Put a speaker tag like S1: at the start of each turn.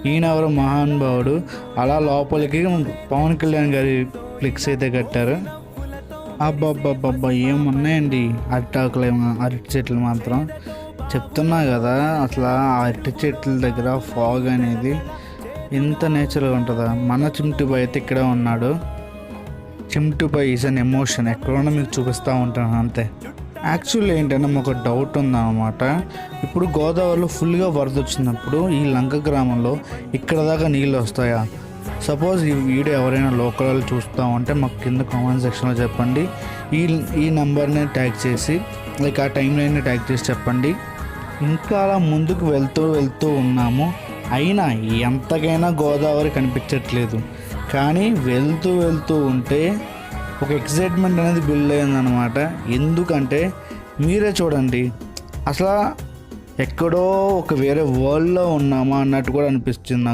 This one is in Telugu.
S1: ఈయనెవరు మహానుభావుడు. అలా లోపలికి పవన్ కళ్యాణ్ గారి ఫ్లెక్స్ అయితే కట్టారు. అబ్బబ్బబ్బబ్బా ఏమున్నాయండి అరిటాకులు, అరటి చెట్లు మాత్రం చెప్తున్నా కదా. అసలు ఆ అరటి చెట్ల దగ్గర ఫాగ్ అనేది ఎంత నేచురల్గా ఉంటుందా. మన చింటుబాయ్ అయితే ఇక్కడే ఉన్నాడు. చింటుబాయ్ ఈజ్ అన్ ఎమోషన్. ఎక్కడున్నా మీకు చూపిస్తూ ఉంటాను అంతే. యాక్చువల్లీ ఏంటంటే మాకు ఒక డౌట్ ఉందన్నమాట. ఇప్పుడు గోదావరిలో ఫుల్గా వరద వచ్చినప్పుడు ఈ లంక గ్రామంలో ఇక్కడ దాకా నీళ్ళు వస్తాయా? సపోజ్ ఈ వీడియో ఎవరైనా లోకల్ వాళ్ళు చూస్తూ ఉంటే మాకు కింద కామెంట్ సెక్షన్లో చెప్పండి. ఈ నెంబర్ని ట్యాగ్ చేసి లైక్ ఆ టైం లైన్ని ట్యాగ్ చేసి చెప్పండి. ఇంకా అలా ముందుకు వెళ్తూ ఉన్నాము. అయినా ఎంతకైనా గోదావరి కనిపించట్లేదు. కానీ వెళ్తూ ఉంటే ఒక ఎక్సైట్మెంట్ అనేది బిల్డ్ అయిందనమాట. ఎందుకంటే మీరే చూడండి, అసలు ఎక్కడో ఒక వేరే వరల్డ్లో ఉన్నామా అన్నట్టు కూడా అనిపిస్తుంది నాకు.